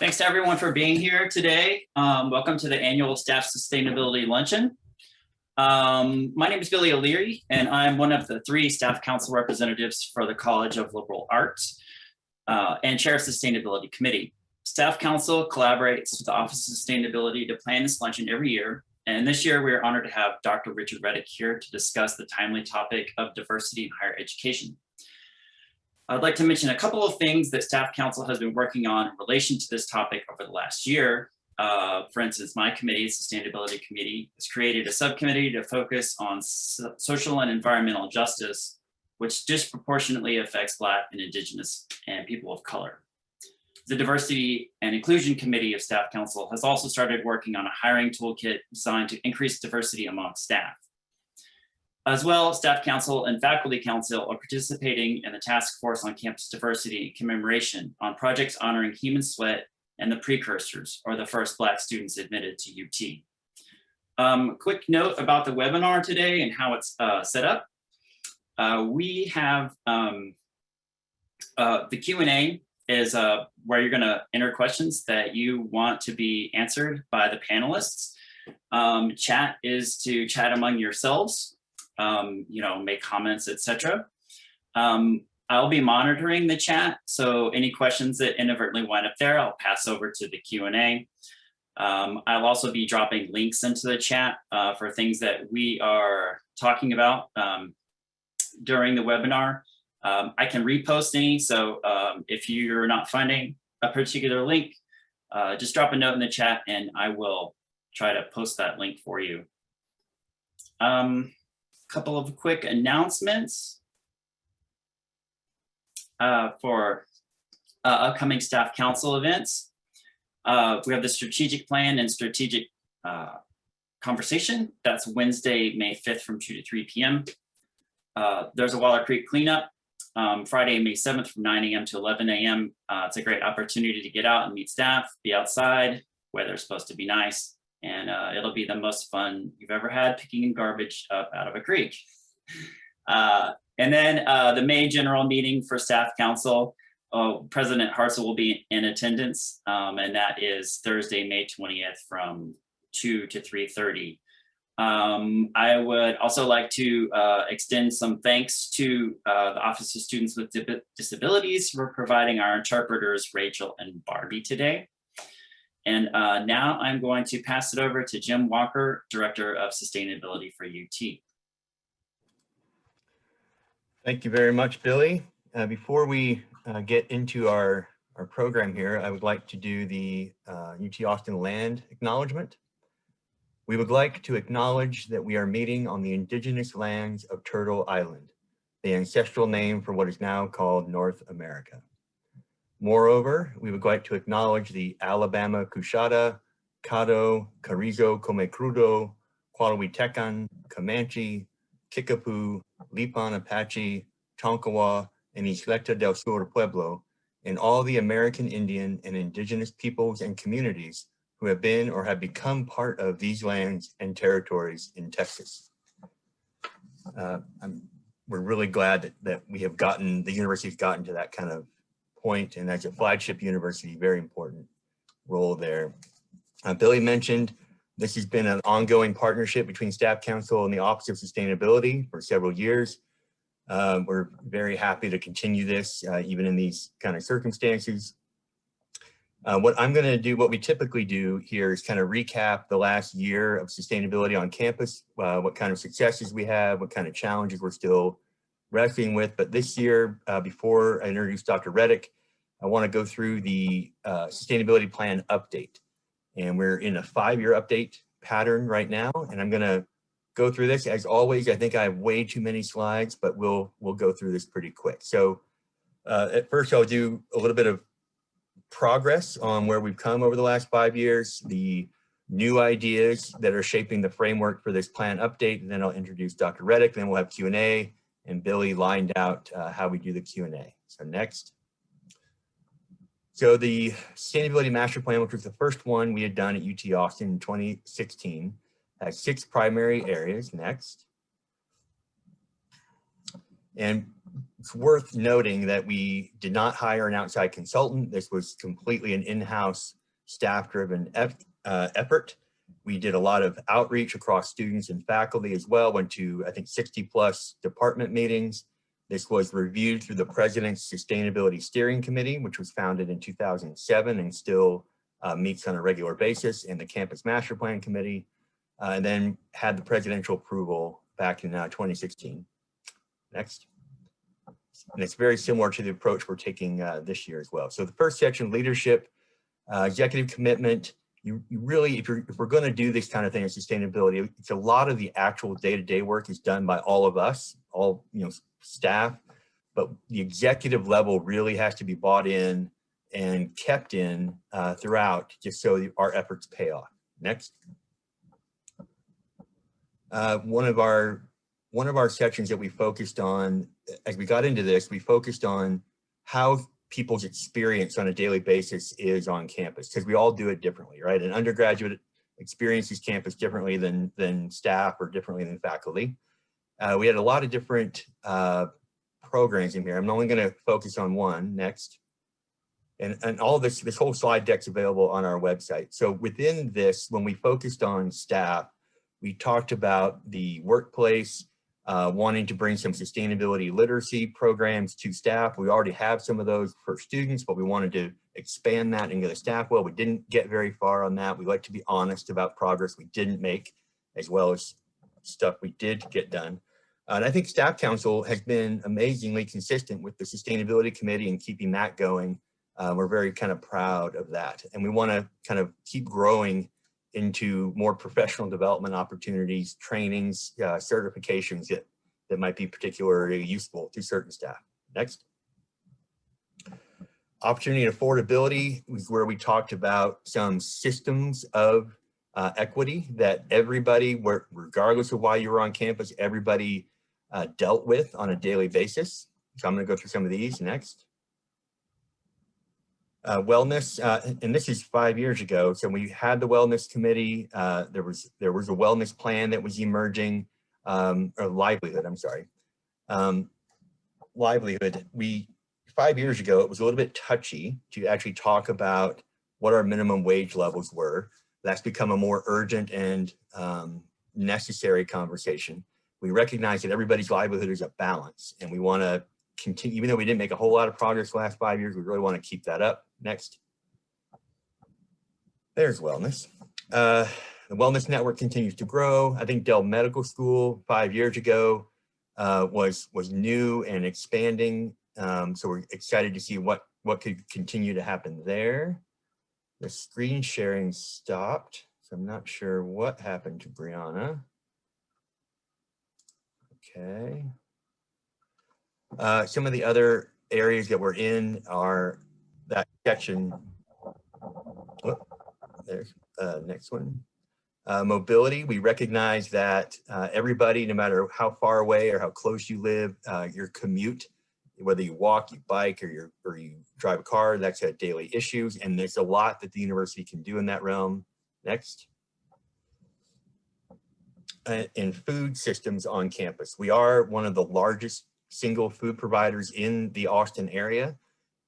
Thanks to everyone for being here today. Welcome to the annual Staff Sustainability Luncheon. My name is Billy O'Leary, and I'm one of the 3 Staff Council representatives for the College of Liberal Arts and Chair of Sustainability Committee. Staff Council collaborates with the Office of Sustainability to plan this luncheon every year. And this year, we are honored to have Dr. Richard Reddick here to discuss the timely topic of diversity in higher education. I'd like to mention a couple of things that Staff Council has been working on in relation to this topic over the last year. For instance, my committee, Sustainability Committee, has created a subcommittee to focus on social and environmental justice, which disproportionately affects Black and Indigenous and people of color. The Diversity and Inclusion Committee of Staff Council has also started working on a hiring toolkit designed to increase diversity among staff. As well, Staff Council and Faculty Council are participating in the Task Force on Campus Diversity and Commemoration on projects honoring human sweat and the precursors, or the first Black students admitted to UT. Quick note about the webinar today and how it's set up. We have the Q&A is where you're gonna enter questions that you want to be answered by the panelists. Chat is to chat among yourselves, make comments, etc. I'll be monitoring the chat, so any questions that inadvertently wind up there, I'll pass over to the Q&A. I'll also be dropping links into the chat for things that we are talking about during the webinar. I can repost any, so if you're not finding a particular link, just drop a note in the chat and I will try to post that link for you. Couple of quick announcements for upcoming Staff Council events. We have the strategic plan and strategic conversation. That's Wednesday, May 5th from 2 to 3 p.m. There's a Waller Creek cleanup Friday, May 7th from 9 a.m. to 11 a.m. It's a great opportunity to get out and meet staff, be outside, weather's supposed to be nice, and it'll be the most fun you've ever had picking garbage up out of a creek. And then the May general meeting for Staff Council, President Hartzell will be in attendance, and that is Thursday, May 20th from 2 to 3:30. I would also like to extend some thanks to the Office of Students with Disabilities for providing our interpreters, Rachel and Barbie, today. And now I'm going to pass it over to Jim Walker, Director of Sustainability for UT. Thank you very much, Billy. Before we get into our program here, I would like to do the UT Austin land acknowledgement. We would like to acknowledge that we are meeting on the indigenous lands of Turtle Island, the ancestral name for what is now called North America. Moreover, we would like to acknowledge the Alabama Coushatta, Caddo, Carrizo, Comecrudo, Qualahuitecan, Comanche, Kickapoo, Lipan Apache, Tonkawa, and Isleta del Sur Pueblo, and all the American Indian and indigenous peoples and communities who have been or have become part of these lands and territories in Texas. We're really glad that we have gotten, the university's gotten to that kind of point, and as a flagship university, very important role there. Billy mentioned this has been an ongoing partnership between Staff Council and the Office of Sustainability for several years. We're very happy to continue this even in these kind of circumstances. What I'm going to do, what we typically do here is kind of recap the last year of sustainability on campus, what kind of successes we have, what kind of challenges we're still wrestling with. But this year, before I introduce Dr. Reddick, I want to go through the sustainability plan update. And we're in a 5-year update pattern right now. And I'm going to go through this. As always, I think I have way too many slides, but we'll go through this pretty quick. So at first, I'll do a little bit of progress on where we've come over the last 5 years, the new ideas that are shaping the framework for this plan update, and then I'll introduce Dr. Reddick, then we'll have Q&A, and Billy lined out how we do the Q&A. So next. So the Sustainability Master Plan, which was the first one we had done at UT Austin in 2016, has 6 primary areas. Next. And It's worth noting that we did not hire an outside consultant. This was completely an in-house staff-driven effort. We did a lot of outreach across students and faculty as well, went to, I think, 60+ department meetings. This was reviewed through the President's Sustainability Steering Committee, which was founded in 2007 and still meets on a regular basis, and the Campus Master Plan Committee, and then had the presidential approval back in 2016. Next. And it's very similar to the approach we're taking this year as well. So the first section, leadership, executive commitment. You really, if we're going to do this kind of thing in sustainability, it's a lot of the actual day-to-day work is done by all of us, all staff, but the executive level really has to be bought in and kept in throughout, just so our efforts pay off. Next. One of our sections that we focused on, as we got into this, we focused on how people's experience on a daily basis is on campus, because we all do it differently, right? An undergraduate experiences campus differently than staff or differently than faculty. We had a lot of different programs in here. I'm only going to focus on one. Next. And all this whole slide deck's available on our website. So within this, when we focused on staff, we talked about the workplace, wanting to bring some sustainability literacy programs to staff. We already have some of those for students, but we wanted to expand that and get the staff well. We didn't get very far on that. We like to be honest about progress we didn't make, as well as stuff we did get done. And I think Staff Council has been amazingly consistent with the Sustainability Committee and keeping that going. We're very kind of proud of that. And we want to kind of keep growing into more professional development opportunities, trainings, certifications that might be particularly useful to certain staff. Next. Opportunity and affordability was where we talked about some systems of equity that everybody, regardless of why you were on campus, everybody dealt with on a daily basis. So I'm going to go through some of these next. Wellness, and this is 5 years ago. So we had the wellness committee. There was a wellness plan that was emerging, or livelihood. I'm sorry, livelihood. 5 years ago, it was a little bit touchy to actually talk about what our minimum wage levels were. That's become a more urgent and necessary conversation. We recognize that everybody's livelihood is a balance, and we want to continue, even though we didn't make a whole lot of progress the last 5 years, we really want to keep that up. Next. There's wellness. The wellness network continues to grow. I think Dell Medical School 5 years ago was new and expanding. So we're excited to see what could continue to happen there. The screen sharing stopped, so I'm not sure what happened to Brianna. Okay. Some of the other areas that we're in are that section. Oh, there's next one. Mobility. We recognize that everybody, no matter how far away or how close you live, your commute, whether you walk, you bike, or you drive a car, that's a daily issue. And there's a lot that the university can do in that realm. Next. In food systems on campus. We are one of the largest single food providers in the Austin area.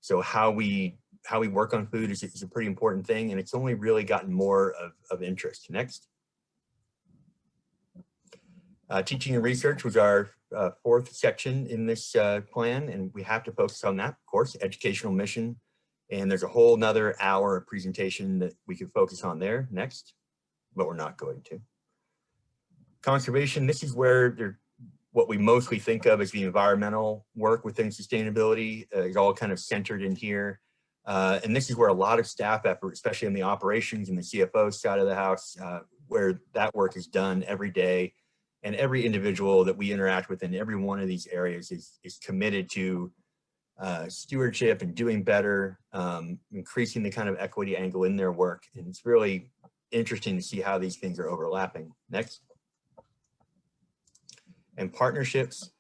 So how we work on food is a pretty important thing, and it's only really gotten more of interest. Next. Teaching and research was our fourth section in this plan, and we have to focus on that, of course, educational mission. And there's a whole nother hour of presentation that we could focus on there. Next, but we're not going to. Conservation, this is where what we mostly think of as the environmental work within sustainability is all kind of centered in here. And this is where a lot of staff effort, especially in the operations and the CFO side of the house, where that work is done every day. And every individual that we interact with in every one of these areas is committed to stewardship and doing better, increasing the kind of equity angle in their work. And it's really interesting to see how these things are overlapping. Next. And partnerships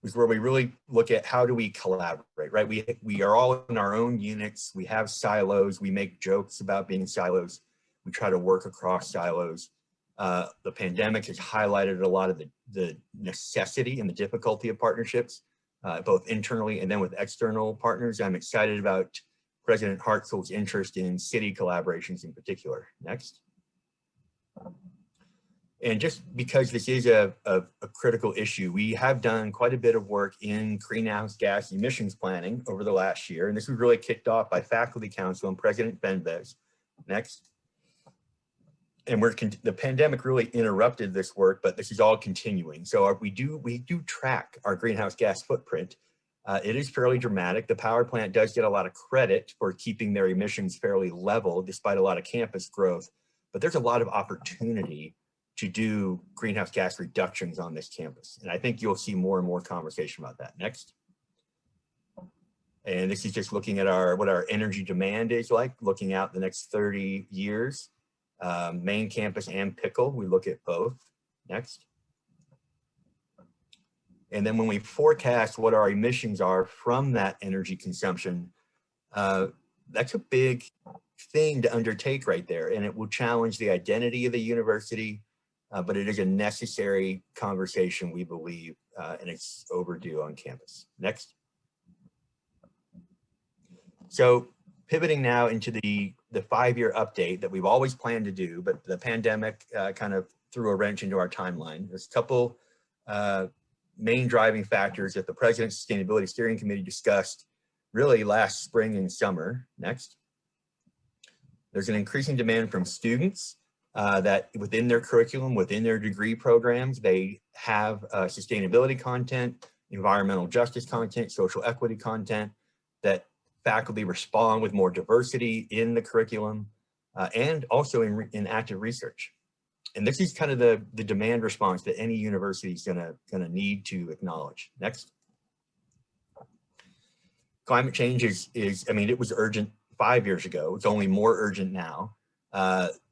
is where we really look at how do we collaborate, right? We are all in our own units. We have silos. We make jokes about being silos. We try to work across silos. The pandemic has highlighted a lot of the necessity and the difficulty of partnerships. both internally and then with external partners. I'm excited about President Hartzell's interest in city collaborations in particular. Next. And just because this is a critical issue, we have done quite a bit of work in greenhouse gas emissions planning over the last year. And this was really kicked off by Faculty Council and President Benves. Next. And the pandemic really interrupted this work, but this is all continuing. So we do track our greenhouse gas footprint. It is fairly dramatic. The power plant does get a lot of credit for keeping their emissions fairly level despite a lot of campus growth, but there's a lot of opportunity to do greenhouse gas reductions on this campus. And I think you'll see more and more conversation about that. Next. And this is just looking at what our energy demand is like, looking out the next 30 years. Main campus and Pickle, we look at both. Next. And then when we forecast what our emissions are from that energy consumption, that's a big thing to undertake right there. And it will challenge the identity of the university, but it is a necessary conversation, we believe, and it's overdue on campus. Next. So pivoting now into the 5-year update that we've always planned to do, but the pandemic kind of threw a wrench into our timeline. There's a couple main driving factors that the President's Sustainability Steering Committee discussed really last spring and summer. Next. There's an increasing demand from students that within their curriculum, within their degree programs, they have sustainability content, environmental justice content, social equity content, that faculty respond with more diversity in the curriculum and also in active research. And this is kind of the demand response that any university is gonna need to acknowledge. Next. Climate change is, I mean, it was urgent 5 years ago. It's only more urgent now.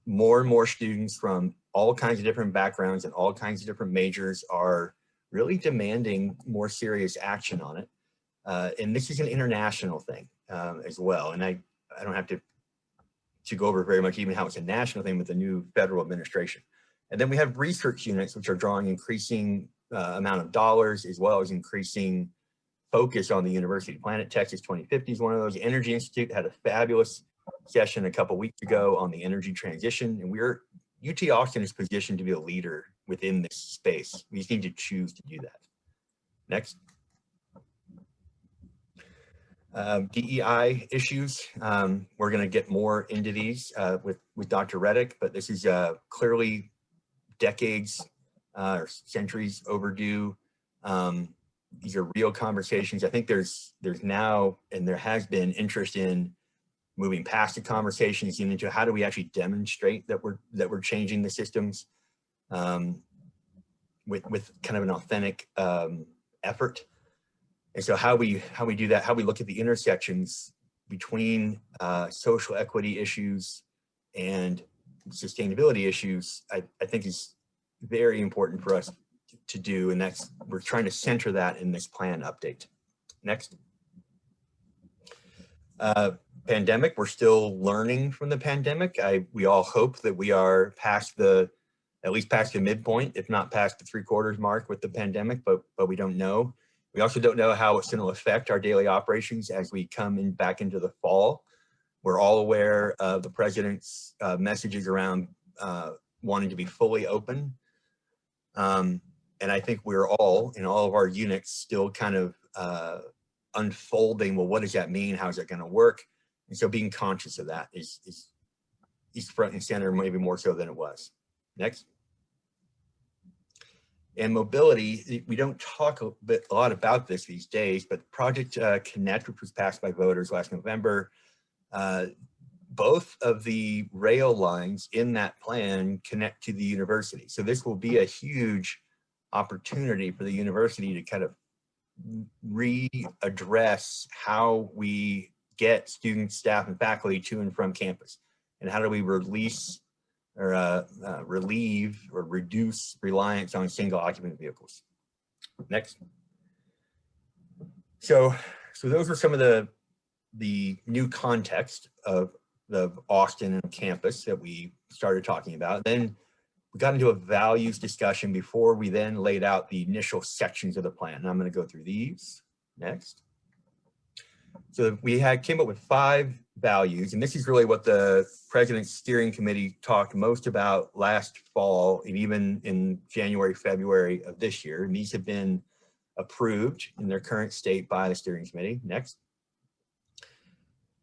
More and more students from all kinds of different backgrounds and all kinds of different majors are really demanding more serious action on it. And this is an international thing as well. And I don't have to go over very much even how it's a national thing with the new federal administration. And then we have research units, which are drawing increasing amount of dollars, as well as increasing focus on the university. Planet Texas 2050 is one of those. Energy Institute had a fabulous session a couple weeks ago on the energy transition. And UT Austin is positioned to be a leader within this space. We just need to choose to do that. Next. DEI issues. We're going to get more into these with Dr. Reddick, but this is clearly decades or centuries overdue. These are real conversations. I think there's now, and there has been, interest in moving past the conversations and into how do we actually demonstrate that we're changing the systems with kind of an authentic effort. And so how we do that, how we look at the intersections between social equity issues and sustainability issues, I think is very important for us to do. And we're trying to center that in this plan update. Next. Pandemic, we're still learning from the pandemic. We all hope that we are at least past the midpoint, if not past the 3/4 mark with the pandemic, but we don't know. We also don't know how it's going to affect our daily operations as we come back into the fall. We're all aware of the president's messages around wanting to be fully open. And I think we're all, in all of our units, still kind of unfolding, well, what does that mean? How's it going to work? And so being conscious of that is front and center, maybe more so than it was. Next. And mobility, we don't talk a lot about this these days, but Project Connect, which was passed by voters last November, both of the rail lines in that plan connect to the university. So this will be a huge opportunity for the university to kind of readdress how we get students, staff, and faculty to and from campus. And how do we release or relieve or reduce reliance on single occupant vehicles. Next. So those are some of the new context of the Austin campus that we started talking about. Then we got into a values discussion before we then laid out the initial sections of the plan. And I'm going to go through these. Next. So we came up with 5 values, and this is really what the President's Steering Committee talked most about last fall and even in January, February of this year. And these have been approved in their current state by the Steering Committee. Next.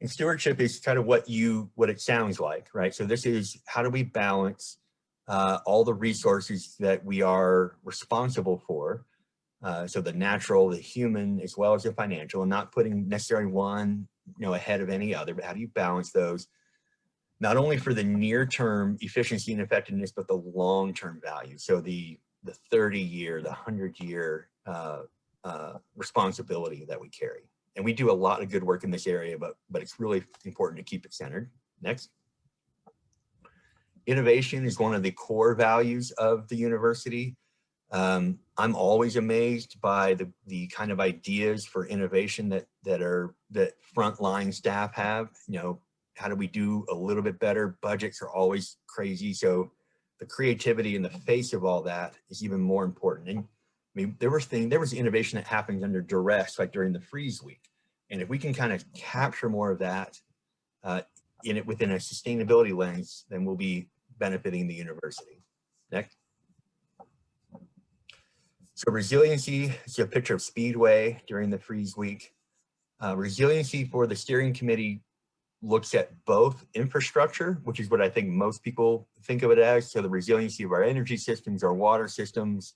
And stewardship is kind of what it sounds like, right? So this is how do we balance all the resources that we are responsible for. So the natural, the human, as well as the financial, and not putting necessarily one, ahead of any other, but how do you balance those, not only for the near-term efficiency and effectiveness, but the long-term value. So the 30-year, the 100-year responsibility that we carry. And we do a lot of good work in this area, but it's really important to keep it centered. Next. Innovation is one of the core values of the university. I'm always amazed by the kind of ideas for innovation that frontline staff have. How do we do a little bit better? Budgets are always crazy. So the creativity in the face of all that is even more important. And I mean, there was innovation that happens under duress, like during the freeze week. And if we can kind of capture more of that within a sustainability lens, then we'll be benefiting the university. Next. So resiliency is a picture of Speedway during the freeze week. Resiliency for the steering committee looks at both infrastructure, which is what I think most people think of it as. So the resiliency of our energy systems, our water systems,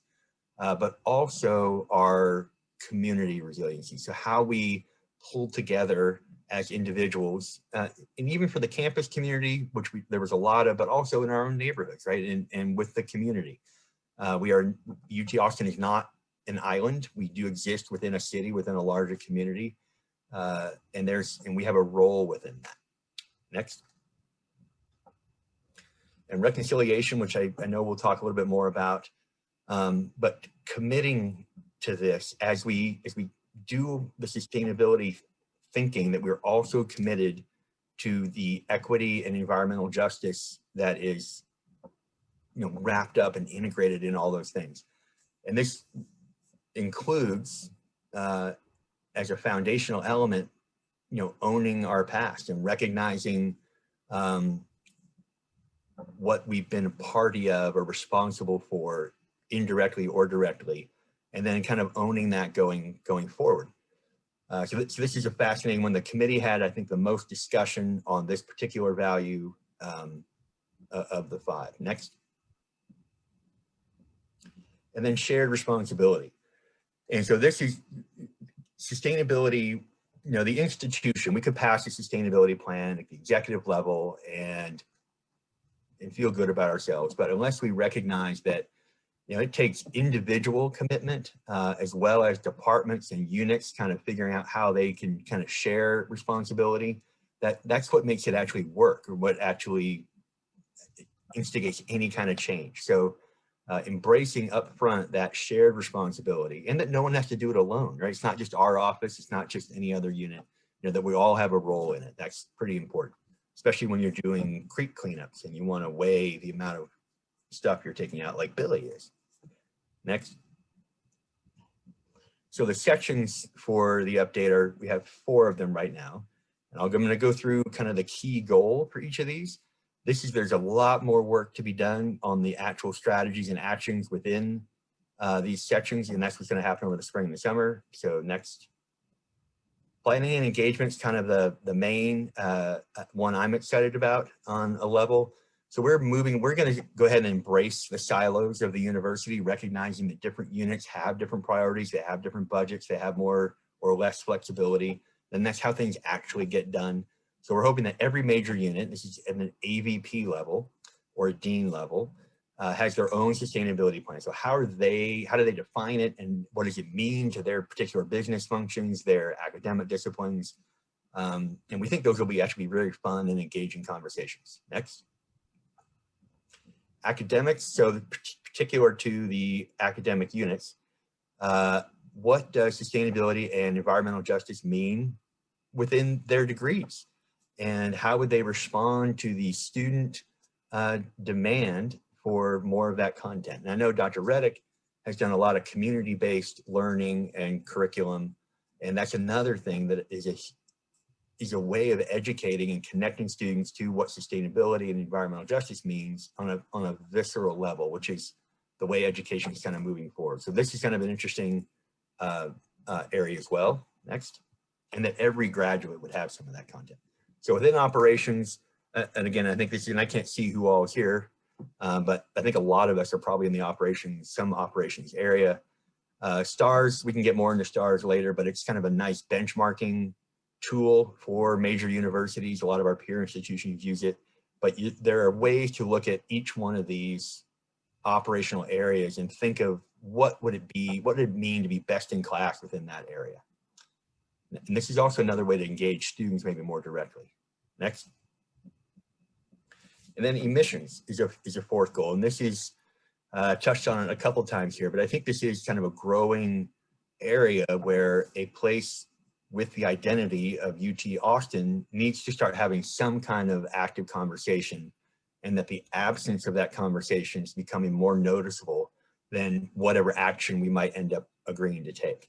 but also our community resiliency. So how we pull together as individuals, and even for the campus community, which there was a lot of, but also in our own neighborhoods, right? And with the community. UT Austin is not an island. We do exist within a city, within a larger community. And we have a role within that. Next. And reconciliation, which I know we'll talk a little bit more about, but committing to this as we do the sustainability thinking, that we're also committed to the equity and environmental justice that is wrapped up and integrated in all those things. And this includes, as a foundational element, owning our past and recognizing what we've been a party of or responsible for indirectly or directly, and then kind of owning that going forward. So this is a fascinating one. The committee had, I think, the most discussion on this particular value of the 5. Next. And then shared responsibility. And so this is sustainability, the institution, we could pass a sustainability plan at the executive level and feel good about ourselves. But unless we recognize that, it takes individual commitment as well as departments and units kind of figuring out how they can kind of share responsibility, that's what makes it actually work, or what actually instigates any kind of change. So embracing upfront that shared responsibility, and that no one has to do it alone, right? It's not just our office, it's not just any other unit, that we all have a role in it. That's pretty important, especially when you're doing creek cleanups and you want to weigh the amount of stuff you're taking out, like Billy is. Next. So the sections for the update we have 4 of them right now. And I'm going to go through kind of the key goal for each of these. There's a lot more work to be done on the actual strategies and actions within these sections, and that's what's going to happen over the spring and the summer. So next. Planning and engagement is kind of the main one I'm excited about on a level. So we're going to go ahead and embrace the silos of the university, recognizing that different units have different priorities, they have different budgets, they have more or less flexibility, and that's how things actually get done. So we're hoping that every major unit, this is at an AVP level or a dean level, has their own sustainability plan. So how do they define it, and what does it mean to their particular business functions, their academic disciplines? And we think those will actually be very fun and engaging conversations. Next. Academics, so particular to the academic units, what does sustainability and environmental justice mean within their degrees? And how would they respond to the student demand for more of that content? And I know Dr. Reddick has done a lot of community-based learning and curriculum. And that's another thing that is a way of educating and connecting students to what sustainability and environmental justice means on a visceral level, which is the way education is kind of moving forward. So this is kind of an interesting area as well. Next. And that every graduate would have some of that content. So within operations, and again, I think this, and I can't see who all is here, but I think a lot of us are probably in the operations, some operations area. STARS, we can get more into STARS later, but it's kind of a nice benchmarking tool for major universities. A lot of our peer institutions use it, but there are ways to look at each one of these operational areas and think of what would it mean to be best in class within that area. And this is also another way to engage students maybe more directly. Next. And then emissions is a fourth goal. And this is touched on it a couple times here, but I think this is kind of a growing area where a place with the identity of UT Austin needs to start having some kind of active conversation, and that the absence of that conversation is becoming more noticeable than whatever action we might end up agreeing to take.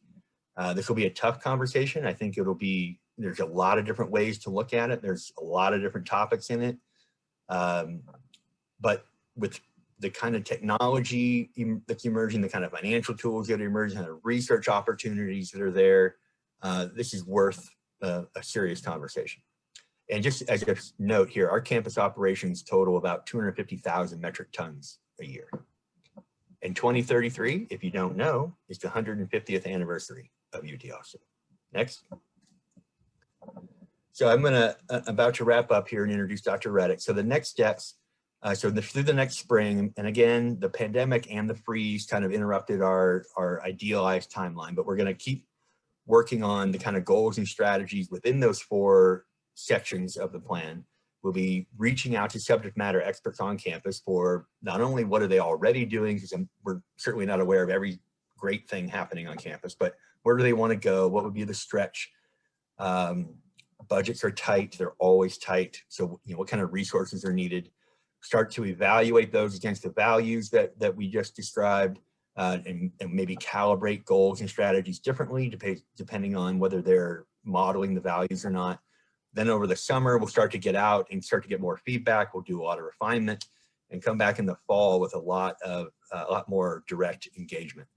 This will be a tough conversation. I think there's a lot of different ways to look at it. There's a lot of different topics in it. But with the kind of technology that's emerging, the kind of financial tools that are emerging, the research opportunities that are there, this is worth a serious conversation. And just as a note here, our campus operations total about 250,000 metric tons a year. In 2033, if you don't know, is the 150th anniversary of UT Austin. Next. So I'm about to wrap up here and introduce Dr. Reddick. So the next steps, through the next spring, and again, the pandemic and the freeze kind of interrupted our idealized timeline, but we're gonna keep working on the kind of goals and strategies within those 4 sections of the plan. We'll be reaching out to subject matter experts on campus for not only what are they already doing, because we're certainly not aware of every great thing happening on campus, but where do they want to go? What would be the stretch? Budgets are tight, they're always tight. So, what kind of resources are needed? Start to evaluate those against the values that we just described, and maybe calibrate goals and strategies differently depending on whether they're modeling the values or not. Then over the summer, we'll start to get out and start to get more feedback. We'll do a lot of refinement and come back in the fall with a lot more direct engagement.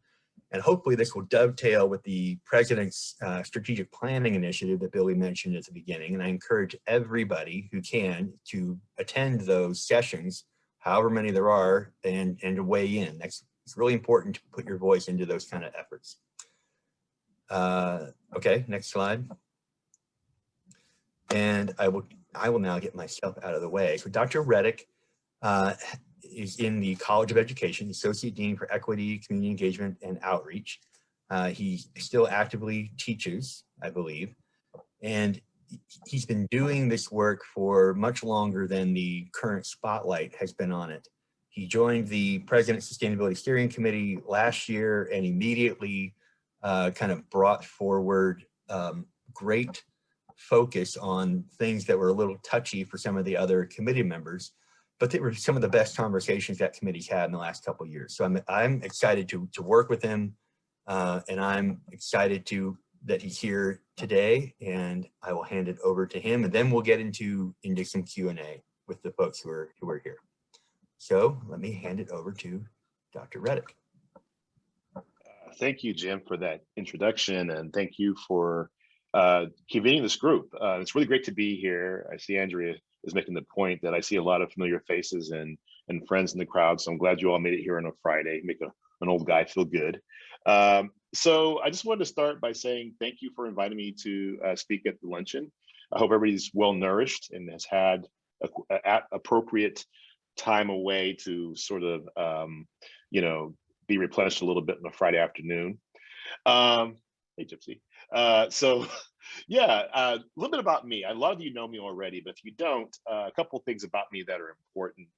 And hopefully this will dovetail with the President's strategic planning initiative that Billy mentioned at the beginning. And I encourage everybody who can to attend those sessions, however many there are, and to weigh in. It's really important to put your voice into those kind of efforts. Okay, next slide. And I will now get myself out of the way. So Dr. Reddick is in the College of Education, Associate Dean for Equity, Community Engagement, and Outreach. He still actively teaches, I believe, and he's been doing this work for much longer than the current spotlight has been on it. He joined the President's Sustainability Steering Committee last year and immediately kind of brought forward great focus on things that were a little touchy for some of the other committee members, but they were some of the best conversations that committee's had in the last couple of years. So I'm excited to work with him, and I'm excited that he's here today, and I will hand it over to him, and then we'll get into some Q&A with the folks who are here. So let me hand it over to Dr. Reddick. Thank you, Jim, for that introduction, and thank you for convening this group. It's really great to be here. I see Andrea is making the point that I see a lot of familiar faces and friends in the crowd, so I'm glad you all made it here on a Friday, make an old guy feel good. So I just wanted to start by saying thank you for inviting me to speak at the luncheon. I hope everybody's well nourished and has had appropriate time away to sort of, be replenished a little bit on a Friday afternoon. Hey, Gypsy. So yeah, a little bit about me. A lot of you know me already, but if you don't, a couple of things about me that are important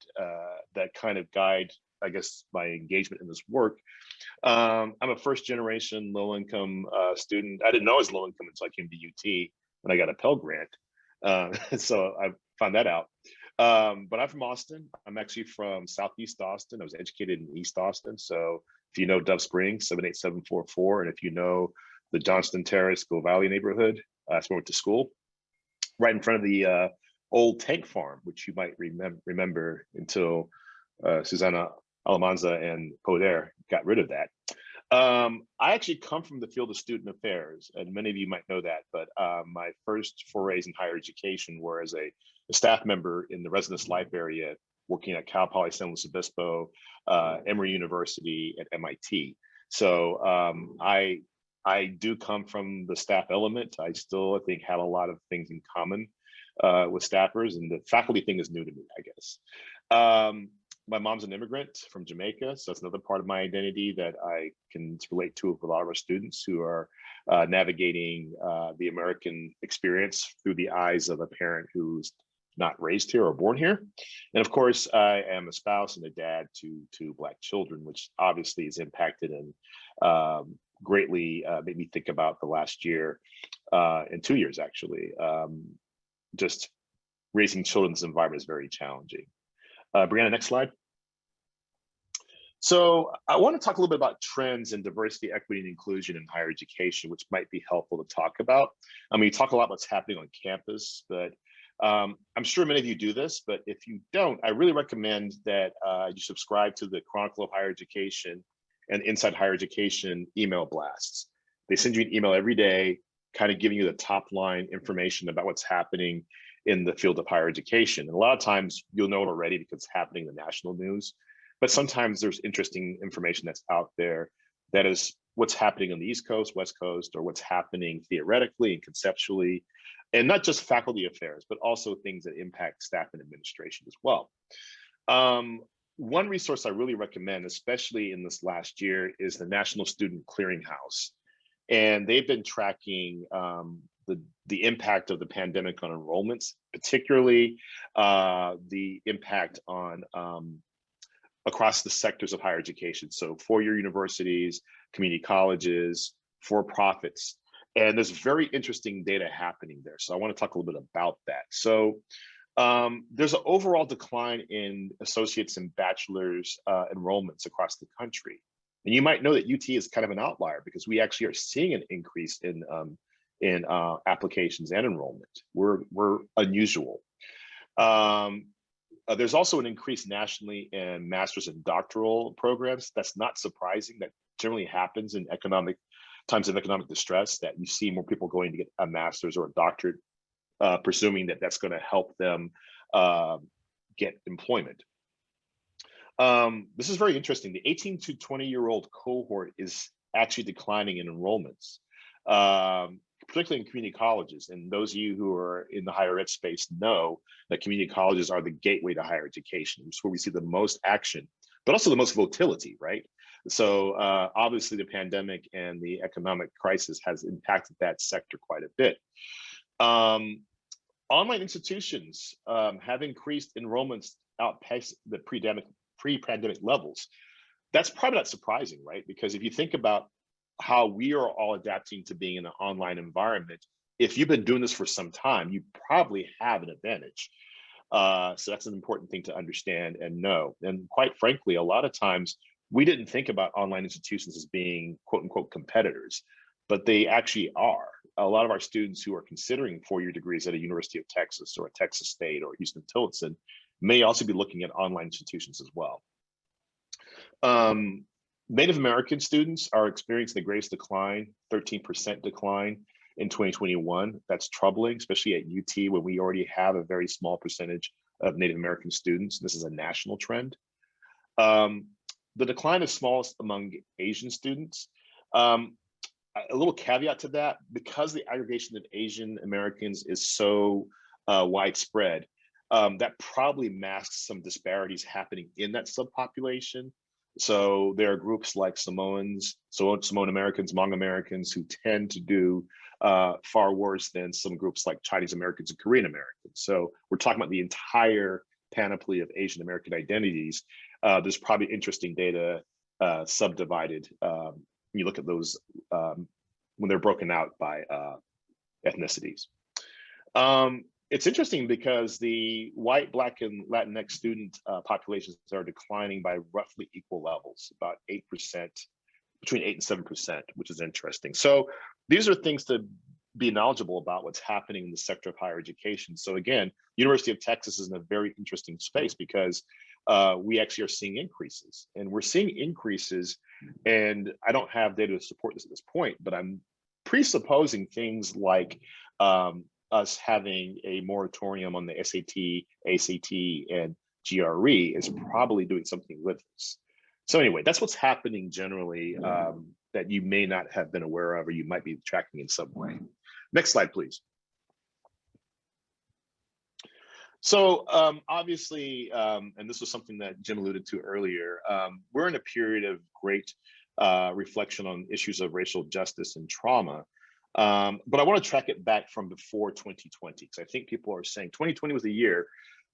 that kind of guide, I guess, my engagement in this work. I'm a first generation low income student. I didn't know I was low income until I came to UT when I got a Pell Grant. So I found that out. But I'm from Austin. I'm actually from Southeast Austin. I was educated in East Austin. So if you know Dove Springs, 78744, and if you know the Johnston Terrace, Go Valley neighborhood. That's where I went to school, right in front of the old tank farm, which you might remember until Susanna Alamanza and Poder got rid of that. I actually come from the field of student affairs, and many of you might know that, but my first forays in higher education were as a staff member in the residence life area, working at Cal Poly San Luis Obispo, Emory University, and MIT. So I do come from the staff element. I still, I think, have a lot of things in common with staffers, and the faculty thing is new to me, I guess. My mom's an immigrant from Jamaica, so that's another part of my identity that I can relate to with a lot of our students who are navigating the American experience through the eyes of a parent who's not raised here or born here. And of course, I am a spouse and a dad to two Black children, which obviously is impacted and greatly made me think about the last year and 2 years, actually. Just raising children in this environment is very challenging. Brianna, next slide. So I want to talk a little bit about trends in diversity, equity, and inclusion in higher education, which might be helpful to talk about. I mean, you talk a lot about what's happening on campus, but I'm sure many of you do this, but if you don't, I really recommend that you subscribe to the Chronicle of Higher Education and Inside Higher Education email blasts. They send you an email every day, kind of giving you the top line information about what's happening in the field of higher education. And a lot of times you'll know it already because it's happening in the national news, but sometimes there's interesting information that's out there that is what's happening on the East Coast, West Coast, or what's happening theoretically and conceptually, and not just faculty affairs, but also things that impact staff and administration as well. One resource I really recommend, especially in this last year, is the National Student Clearinghouse. And they've been tracking the impact of the pandemic on enrollments, particularly the impact on across the sectors of higher education. So four-year universities, community colleges, for-profits. And there's very interesting data happening there. So I want to talk a little bit about that. So there's an overall decline in associates and bachelor's enrollments across the country. And you might know that UT is kind of an outlier because we actually are seeing an increase in applications and enrollment. We're unusual. There's also an increase nationally in master's and doctoral programs. That's not surprising. That generally happens in times of economic distress, that you see more people going to get a master's or a doctorate, presuming that that's going to help them get employment. This is very interesting. The 18 to 20-year-old cohort is actually declining in enrollments, particularly in community colleges. And those of you who are in the higher ed space know that community colleges are the gateway to higher education. It's where we see the most action, but also the most volatility, right? So obviously the pandemic and the economic crisis has impacted that sector quite a bit. Online institutions have increased enrollments outpaced the pre-pandemic levels. That's probably not surprising, right? Because if you think about how we are all adapting to being in an online environment, if you've been doing this for some time, you probably have an advantage. So that's an important thing to understand and know. And quite frankly, a lot of times we didn't think about online institutions as being quote unquote competitors, but they actually are. A lot of our students who are considering four-year degrees at a University of Texas or a Texas State or Houston-Tillotson may also be looking at online institutions as well. Native American students are experiencing the greatest decline, 13% decline in 2021. That's troubling, especially at UT, where we already have a very small percentage of Native American students. This is a national trend. The decline is smallest among Asian students. A little caveat to that, because the aggregation of Asian Americans is so widespread, that probably masks some disparities happening in that subpopulation. So there are groups like Samoan Americans, Hmong Americans who tend to do far worse than some groups like Chinese Americans and Korean Americans. So we're talking about the entire panoply of Asian American identities. There's probably interesting data subdivided when you look at those when they're broken out by ethnicities. It's interesting because the white, Black, and Latinx student populations are declining by roughly equal levels, about 8%, between 8 and 7%, which is interesting. So these are things to be knowledgeable about what's happening in the sector of higher education. So again, University of Texas is in a very interesting space because we actually are seeing increases, and we're seeing increases, and I don't have data to support this at this point, but I'm presupposing things like us having a moratorium on the SAT, ACT, and GRE is probably doing something with this. So anyway, that's what's happening generally that you may not have been aware of, or you might be tracking in some way. Next slide, please. So obviously, and this was something that Jim alluded to earlier, we're in a period of great reflection on issues of racial justice and trauma. But I want to track it back from before 2020, because I think people are saying 2020 was the year.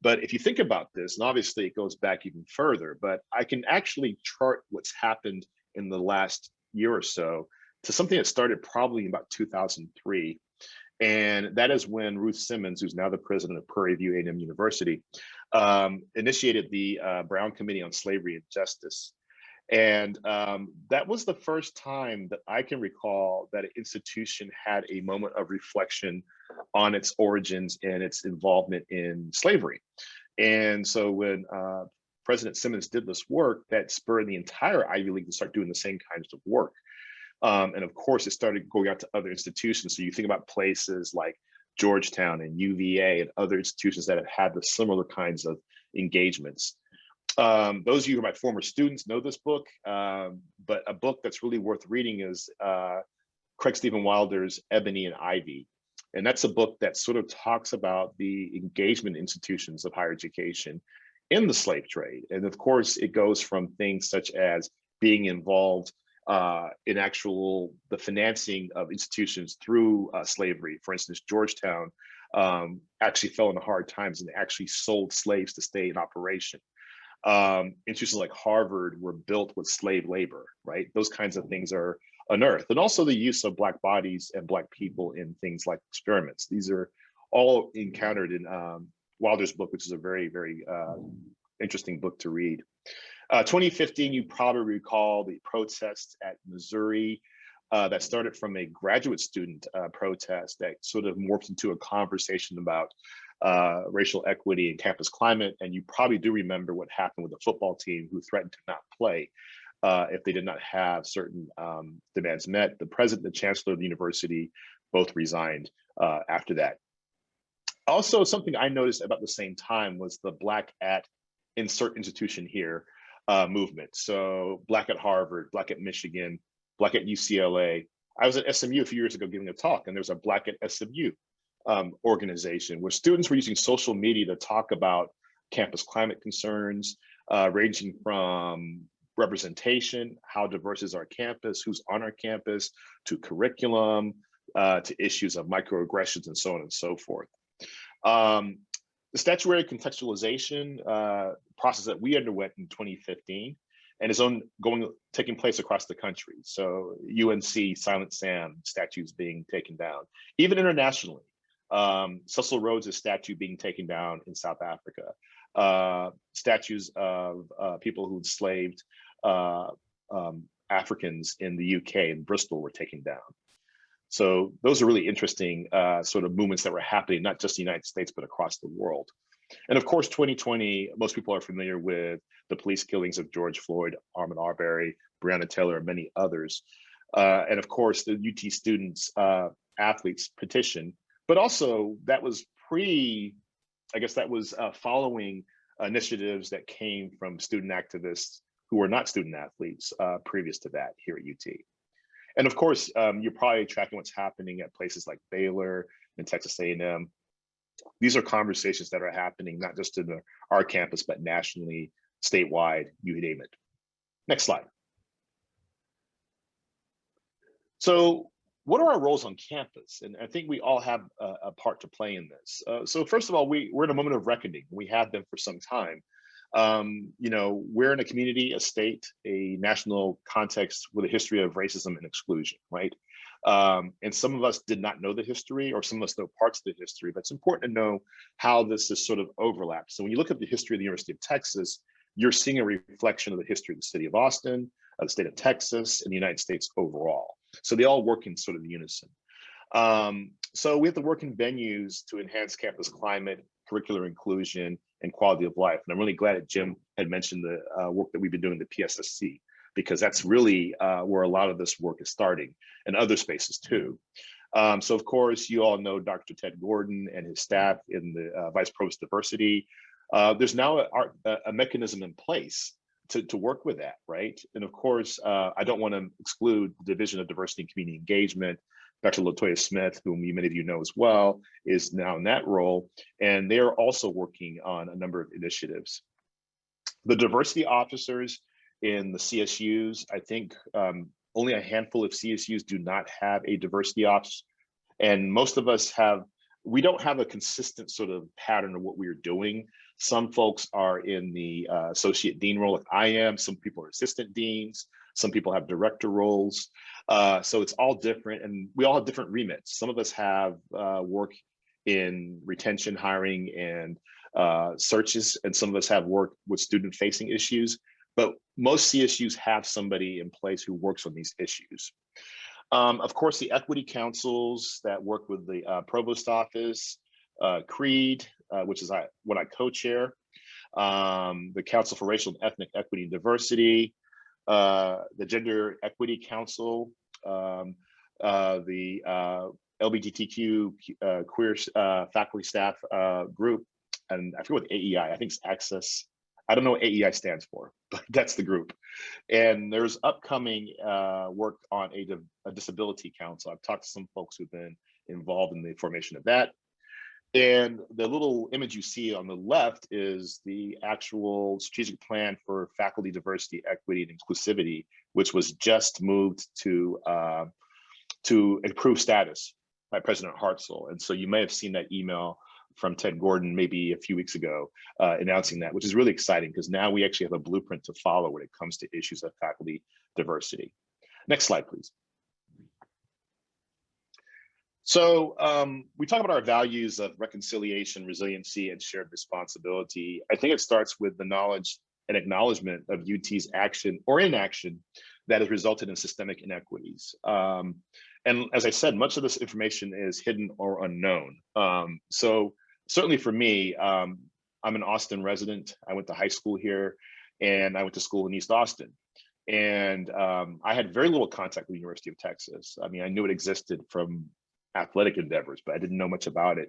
But if you think about this, and obviously it goes back even further, but I can actually chart what's happened in the last year or so to something that started probably in about 2003. And that is when Ruth Simmons, who's now the president of Prairie View A&M University, initiated the Brown Committee on Slavery and Justice. And that was the first time that I can recall that an institution had a moment of reflection on its origins and its involvement in slavery. And so when President Simmons did this work, that spurred the entire Ivy League to start doing the same kinds of work. And of course, it started going out to other institutions. So you think about places like Georgetown and UVA and other institutions that have had the similar kinds of engagements. Those of you who are my former students know this book, but a book that's really worth reading is Craig Stephen Wilder's Ebony and Ivy. And that's a book that sort of talks about the engagement institutions of higher education in the slave trade. And of course, it goes from things such as being involved in the financing of institutions through slavery. For instance, Georgetown actually fell into hard times and actually sold slaves to stay in operation. Institutions like Harvard were built with slave labor, right? Those kinds of things are unearthed. And also the use of Black bodies and Black people in things like experiments. These are all encountered in Wilder's book, which is a very, very interesting book to read. 2015, you probably recall the protests at Missouri that started from a graduate student protest that sort of morphed into a conversation about racial equity and campus climate. And you probably do remember what happened with the football team who threatened to not play if they did not have certain demands met. The president and the chancellor of the university both resigned after that. Also, something I noticed about the same time was the Black at insert institution here movement. So Black at Harvard, Black at Michigan, Black at UCLA. I was at SMU a few years ago giving a talk, and there's a Black at SMU organization where students were using social media to talk about campus climate concerns, ranging from representation, how diverse is our campus, who's on our campus, to curriculum, to issues of microaggressions and so on and so forth. The statutory contextualization process that we underwent in 2015 and is taking place across the country. So UNC, Silent Sam statues being taken down, even internationally. Cecil Rhodes' statue being taken down in South Africa. Statues of people who enslaved Africans in the UK and Bristol were taken down. So those are really interesting sort of movements that were happening, not just in the United States, but across the world. And of course, 2020, most people are familiar with the police killings of George Floyd, Ahmaud Arbery, Breonna Taylor, and many others. And of course, the UT students, athletes petition, but also that was following initiatives that came from student activists who were not student athletes previous to that here at UT. And of course, you're probably tracking what's happening at places like Baylor and Texas A&M. These are conversations that are happening not just in our campus, but nationally, statewide, you name it. Next slide. So what are our roles on campus? And I think we all have a part to play in this. So first of all, we're in a moment of reckoning. We have been for some time. We're in a community, a state, a national context with a history of racism and exclusion, right? And some of us did not know the history, or some of us know parts of the history, but it's important to know how this is sort of overlapped. So when you look at the history of the University of Texas, you're seeing a reflection of the history of the city of Austin, of the state of Texas, and the United States overall. So they all work in sort of unison. So we have to work in venues to enhance campus climate, curricular inclusion, and quality of life. And I'm really glad that Jim had mentioned the work that we've been doing, the PSSC, because that's really where a lot of this work is starting, and other spaces too. So of course, you all know Dr. Ted Gordon and his staff in the Vice Provost Diversity. There's now a mechanism in place to work with that, right? And of course, I don't want to exclude the Division of Diversity and Community Engagement. Dr. Latoya Smith, whom many of you know as well, is now in that role, and they are also working on a number of initiatives. The diversity officers in the CSUs, I think only a handful of CSUs do not have a diversity officer, and most of us we don't have a consistent sort of pattern of what we're doing. Some folks are in the associate dean role, like I am. Some people are assistant deans. Some people have director roles. So it's all different, and we all have different remits. Some of us have work in retention, hiring, and searches, and some of us have work with student-facing issues. But most CSUs have somebody in place who works on these issues. Of course, the equity councils that work with the provost office, CREED, which is what I co-chair, the Council for Racial and Ethnic Equity and Diversity, the Gender Equity Council, the LGBTQ queer faculty staff group, and I forget what AEI, I think it's Access. I don't know what AEI stands for, but that's the group. And there's upcoming work on a disability council. I've talked to some folks who've been involved in the formation of that. And the little image you see on the left is the actual strategic plan for faculty diversity, equity, and inclusivity, which was just moved to improve status by President Hartzell. And so you may have seen that email from Ted Gordon maybe a few weeks ago announcing that, which is really exciting because now we actually have a blueprint to follow when it comes to issues of faculty diversity. Next slide, please. So we talk about our values of reconciliation, resiliency, and shared responsibility. I think it starts with the knowledge and acknowledgement of UT's action or inaction that has resulted in systemic inequities. And as I said, much of this information is hidden or unknown. So certainly for me, I'm an Austin resident. I went to high school here, and I went to school in East Austin. And I had very little contact with the University of Texas. I mean, I knew it existed from athletic endeavors, but I didn't know much about it.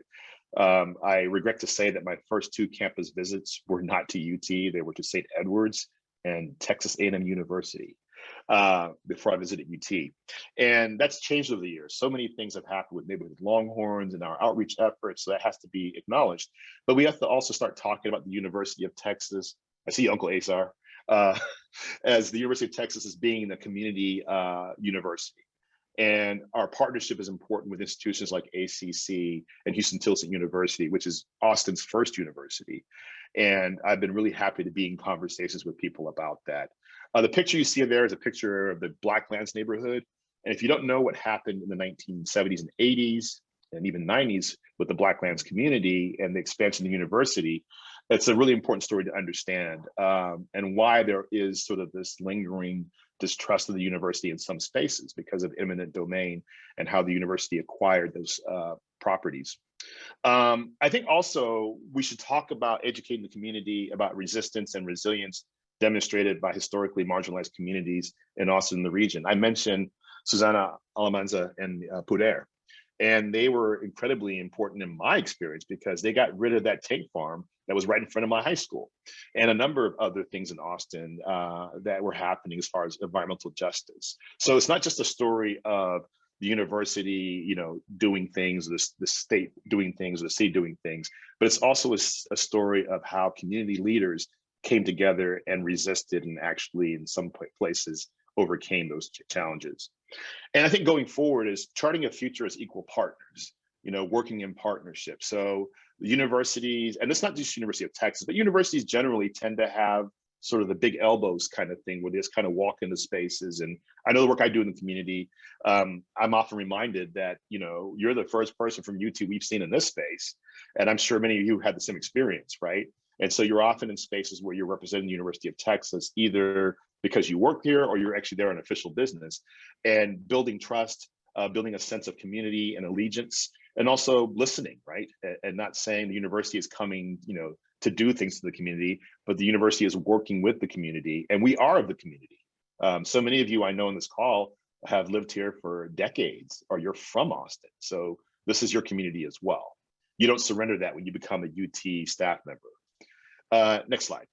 I regret to say that my first two campus visits were not to UT. They were to St. Edward's and Texas A&M University before I visited UT. And that's changed over the years. So many things have happened with neighborhood Longhorns and our outreach efforts, so that has to be acknowledged. But we have to also start talking about the University of Texas. I see Uncle Azar, as the University of Texas as being a community university. And our partnership is important with institutions like ACC and Houston-Tilson University, which is Austin's first university. And I've been really happy to be in conversations with people about that. The picture you see there is a picture of the Blacklands neighborhood. And if you don't know what happened in the 1970s and 80s and even 90s with the Blacklands community and the expansion of the university, it's a really important story to understand and why there is sort of this lingering distrust of the university in some spaces because of eminent domain and how the university acquired those properties. I think also we should talk about educating the community about resistance and resilience demonstrated by historically marginalized communities in Austin and the region. I mentioned Susana Alamanza and Puder, and they were incredibly important in my experience because they got rid of that tank farm that was right in front of my high school, and a number of other things in Austin that were happening as far as environmental justice. So it's not just a story of the university, you know, doing things, the state doing things, or the city doing things, but it's also a story of how community leaders came together and resisted and actually in some places overcame those challenges. And I think going forward is charting a future as equal partners, you know, working in partnership. So the universities, and it's not just University of Texas, but universities generally tend to have sort of the big elbows kind of thing where they just kind of walk into spaces. And I know the work I do in the community, I'm often reminded that, you know, you're the first person from UT we've seen in this space. And I'm sure many of you had the same experience, right? And so you're often in spaces where you're representing the University of Texas, either because you work here or you're actually there on official business, and building trust, building a sense of community and allegiance, and also listening, right? And not saying the university is coming, to do things to the community, but the university is working with the community, and we are of the community. So many of you I know on this call have lived here for decades, or you're from Austin. So this is your community as well. You don't surrender that when you become a UT staff member. Next slide.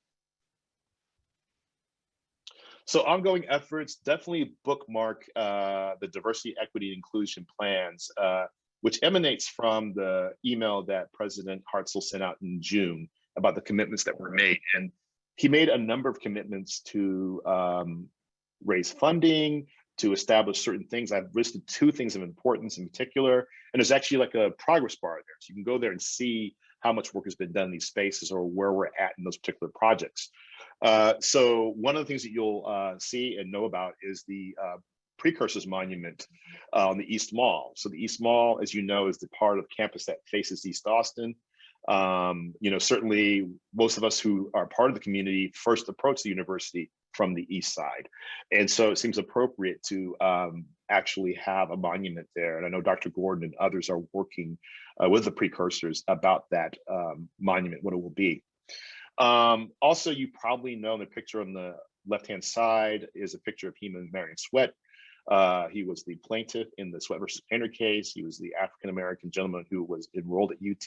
So ongoing efforts, definitely bookmark the diversity, equity, and inclusion plans, which emanates from the email that President Hartzell sent out in June about the commitments that were made. And he made a number of commitments to raise funding, to establish certain things. I've listed 2 things of importance in particular, and there's actually like a progress bar there. So you can go there and see how much work has been done in these spaces or where we're at in those particular projects. So one of the things that you'll see and know about is the Precursors Monument on the East Mall. So the East Mall, as you know, is the part of campus that faces East Austin. Certainly most of us who are part of the community first approach the university from the east side. And so it seems appropriate to actually have a monument there. And I know Dr. Gordon and others are working with the Precursors about that monument, what it will be. Also, you probably know the picture on the left-hand side is a picture of him and Marion Sweat. He was the plaintiff in the Sweat versus Painter case. He was the African-American gentleman who was enrolled at UT.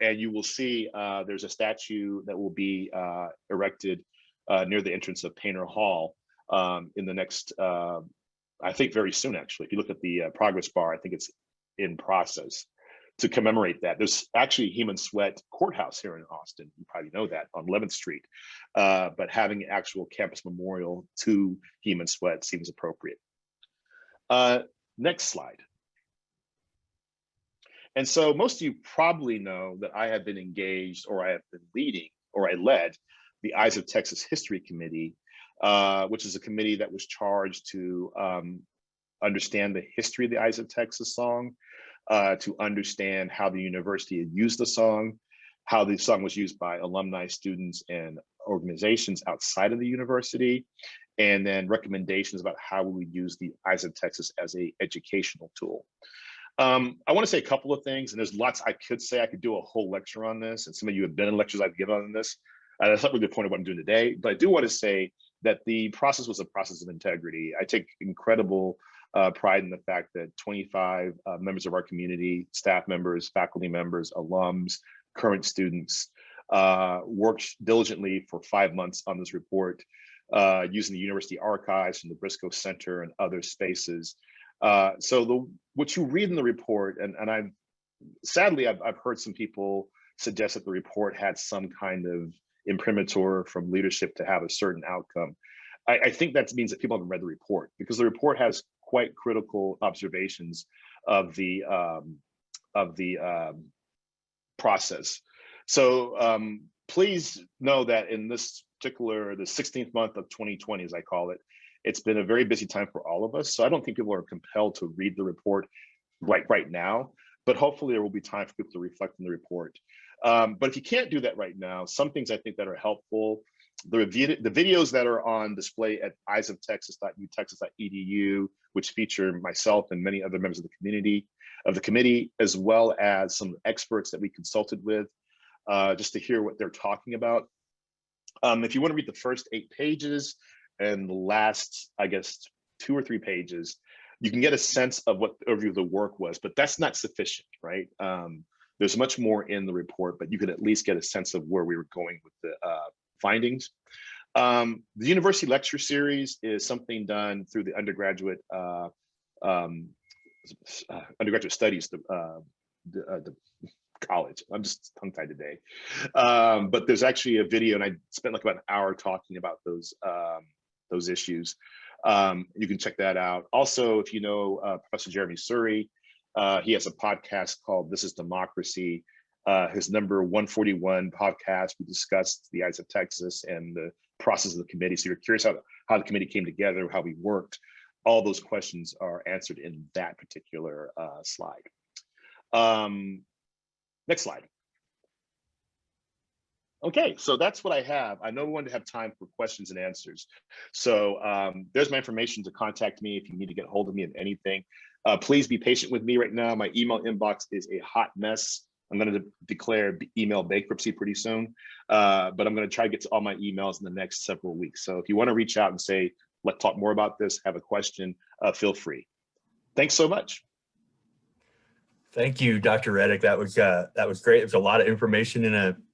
And you will see there's a statue that will be erected near the entrance of Painter Hall in the next, I think very soon, actually. If you look at the progress bar, I think it's in process to commemorate that. There's actually Heman Sweat Courthouse here in Austin. You probably know that, on 11th Street. But having an actual campus memorial to Heman Sweat seems appropriate. Next slide. And so most of you probably know that I have been engaged, or I have been leading, or I led the Eyes of Texas History Committee, which is a committee that was charged to understand the history of the Eyes of Texas song, to understand how the university had used the song, how the song was used by alumni, students, and organizations outside of the university, and then recommendations about how we would use the Eyes of Texas as an educational tool. I want to say a couple of things, and there's lots I could say. I could do a whole lecture on this, and some of you have been in lectures I've given on this. That's not really the point of what I'm doing today, but I do want to say that the process was a process of integrity. I take incredible pride in the fact that 25 members of our community, staff members, faculty members, alums, current students, worked diligently for 5 months on this report, using the university archives from the Briscoe Center and other spaces. So what you read in the report, and sadly I've heard some people suggest that the report had some kind of imprimatur from leadership to have a certain outcome. I think that means that people haven't read the report, because the report has quite critical observations of the process. So please know that in this particular, the 16th month of 2020, as I call it, it's been a very busy time for all of us. So I don't think people are compelled to read the report right now, but hopefully there will be time for people to reflect on the report. But if you can't do that right now, some things I think that are helpful, the videos that are on display at eyesoftexas.utexas.edu, which feature myself and many other members of the committee, as well as some experts that we consulted with, just to hear what they're talking about. If you want to read the first 8 pages and the last, I guess, 2 or 3 pages, you can get a sense of what the overview of the work was, but that's not sufficient, right? There's much more in the report, but you could at least get a sense of where we were going with the findings. The University Lecture Series is something done through the undergraduate studies, the college. I'm just tongue-tied today. But there's actually a video, and I spent like about an hour talking about those issues. You can check that out. Also, if you know Professor Jeremy Surrey, he has a podcast called This is Democracy. His number 141 podcast, we discussed the Eyes of Texas and the process of the committee. So you're curious how the committee came together, how we worked. All those questions are answered in that particular slide. Next slide. Okay, so that's what I have. I know we want to have time for questions and answers. So there's my information to contact me if you need to get a hold of me of anything. Please be patient with me right now. My email inbox is a hot mess. I'm going to declare email bankruptcy pretty soon, but I'm going to try to get to all my emails in the next several weeks. So if you want to reach out and say, let's talk more about this, have a question, feel free. Thanks so much. Thank you, Dr. Reddick. That was great. It was a lot of information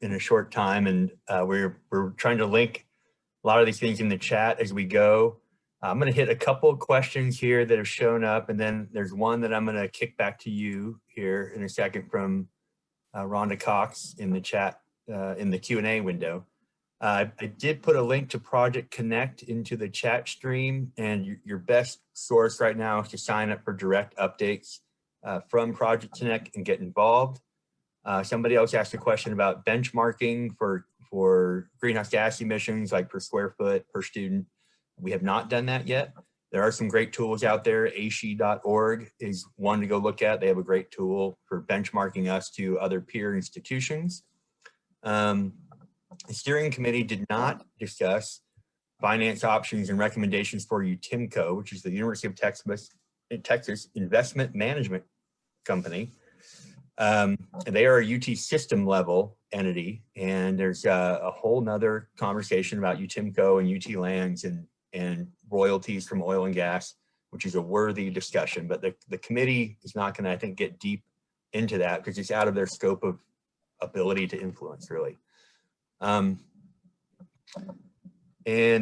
in a short time, and we're trying to link a lot of these things in the chat as we go. I'm going to hit a couple of questions here that have shown up, and then there's one that I'm going to kick back to you here in a second from Rhonda Cox in the chat in the Q&A window. I did put a link to Project Connect into the chat stream, and your best source right now is to sign up for direct updates from Project Connect and get involved. Somebody else asked a question about benchmarking for greenhouse gas emissions, like per square foot, per student. We have not done that yet. There are some great tools out there. ASHE.org is one to go look at. They have a great tool for benchmarking us to other peer institutions. The steering committee did not discuss finance options and recommendations for UTIMCO, which is the University of Texas Investment Management Company. They are a UT system level entity, and there's a whole nother conversation about UTIMCO and UT lands and royalties from oil and gas, which is a worthy discussion, but the committee is not going to, I think, get deep into that because it's out of their scope of ability to influence, really. And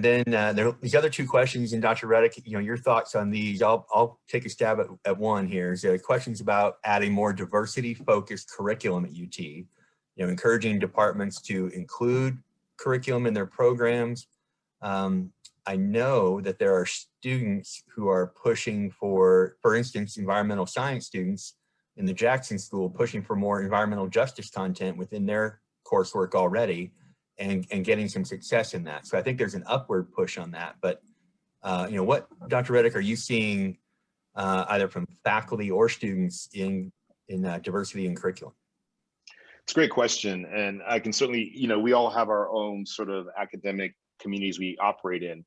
then there are these other two questions, and Dr. Reddick, your thoughts on these. I'll take a stab at one here. So questions about adding more diversity-focused curriculum at UT, encouraging departments to include curriculum in their programs. I know that there are students who are pushing for instance, environmental science students in the Jackson School pushing for more environmental justice content within their coursework already, and getting some success in that. So I think there's an upward push on that. But what, Dr. Reddick, are you seeing either from faculty or students in diversity in curriculum? It's a great question. And I can certainly, we all have our own sort of academic communities we operate in.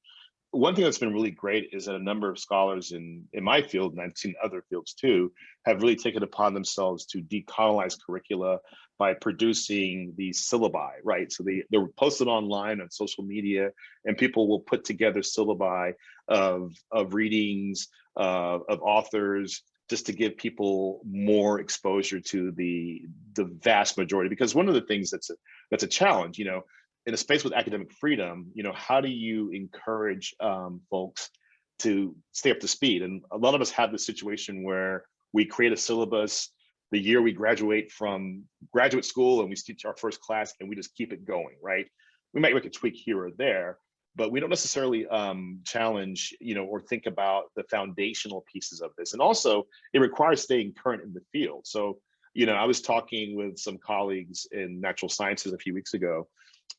One thing that's been really great is that a number of scholars in my field, and I've seen other fields too, have really taken upon themselves to decolonize curricula by producing these syllabi, right? So they're posted online on social media, and people will put together syllabi of readings, of authors, just to give people more exposure to the vast majority. Because one of the things that's a challenge, in a space with academic freedom, how do you encourage folks to stay up to speed? And a lot of us have this situation where we create a syllabus the year we graduate from graduate school and we teach our first class and we just keep it going, right? We might make a tweak here or there, but we don't necessarily challenge, or think about the foundational pieces of this. And also it requires staying current in the field. So, I was talking with some colleagues in natural sciences a few weeks ago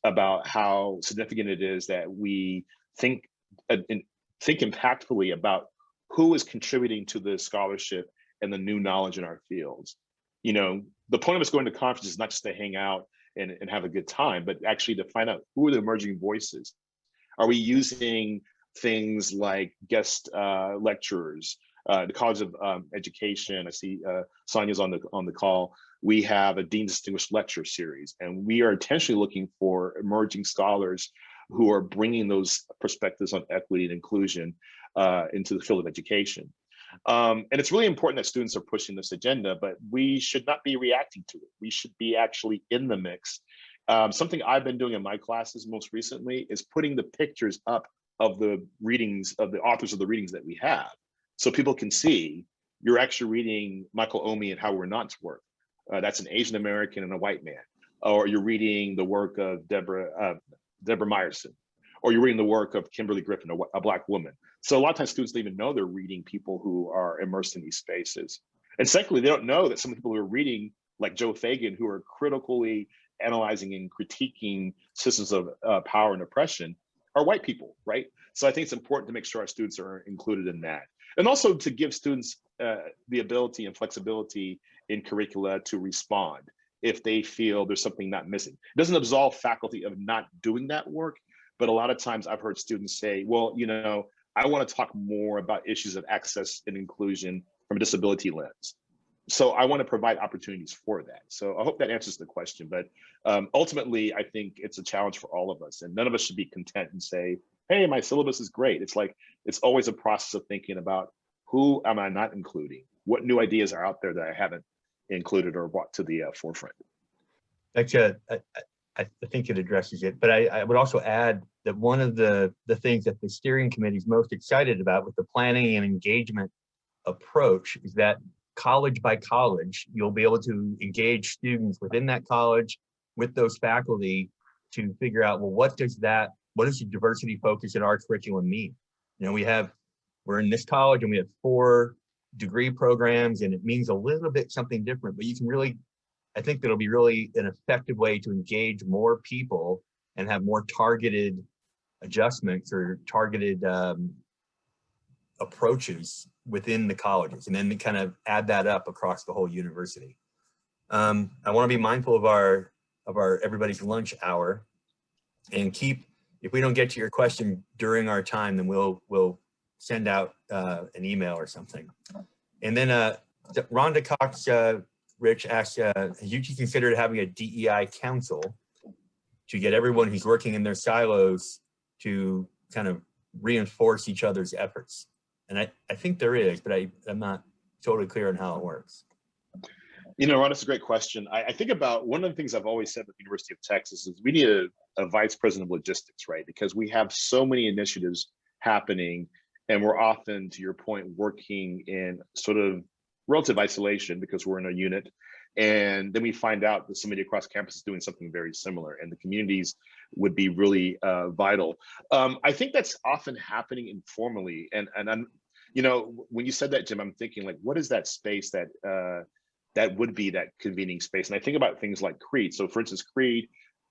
about how significant it is that we think impactfully about who is contributing to the scholarship and the new knowledge in our fields. The point of us going to conferences is not just to hang out and have a good time, but actually to find out who are the emerging voices. Are we using things like guest lecturers, the College of Education? I see Sonia's on the call. We have a Dean Distinguished Lecture series, and we are intentionally looking for emerging scholars who are bringing those perspectives on equity and inclusion into the field of education. And it's really important that students are pushing this agenda, but we should not be reacting to it. We should be actually in the mix. Something I've been doing in my classes most recently is putting the pictures up of the readings, of the authors of the readings that we have, so people can see you're actually reading Michael Omi and How We're Not's work. That's an Asian American and a white man. Or you're reading the work of Deborah Meyerson, or you're reading the work of Kimberly Griffin, a Black woman. So a lot of times students don't even know they're reading people who are immersed in these spaces. And secondly, they don't know that some people who are reading, like Joe Fagan, who are critically analyzing and critiquing systems of power and oppression, are white people, right? So I think it's important to make sure our students are included in that. And also to give students the ability and flexibility in curricula to respond. if they feel there's something not missing. It doesn't absolve faculty of not doing that work, but a lot of times I've heard students say, well, you know, I want to talk more about issues of access and inclusion from a disability lens. So I want to provide opportunities for that. So I hope that answers the question, but ultimately I think it's a challenge for all of us, and none of us should be content and say, hey, my syllabus is great. It's like, it's always a process of thinking about who am I not including? What new ideas are out there that I haven't included or brought to the forefront? Actually, I think it addresses it, but I would also add that one of the things that the steering committee is most excited about with the planning and engagement approach is that college by college, you'll be able to engage students within that college with those faculty to figure out, well, what does the diversity focus in our curriculum mean? You know, we're in this college and we have 4 degree programs, and it means a little bit something different, but you can really, I think that'll be really an effective way to engage more people and have more targeted adjustments or targeted approaches within the colleges, and then kind of add that up across the whole university. I want to be mindful of our everybody's lunch hour, and if we don't get to your question during our time, then we'll send out an email or something. And then Rhonda Cox, Rich asked, have you considered having a DEI council to get everyone who's working in their silos to kind of reinforce each other's efforts? And I think there is, but I'm not totally clear on how it works. You know, Ron, that's a great question. I think about one of the things I've always said with the University of Texas is we need a vice president of logistics, right? Because we have so many initiatives happening, and we're often, to your point, working in sort of relative isolation because we're in a unit. And then we find out that somebody across campus is doing something very similar, and the communities would be really vital. I think that's often happening informally. And I'm, you know, when you said that, Jim, I'm thinking like, what is that space that that would be that convening space? And I think about things like CREED. So for instance, CREED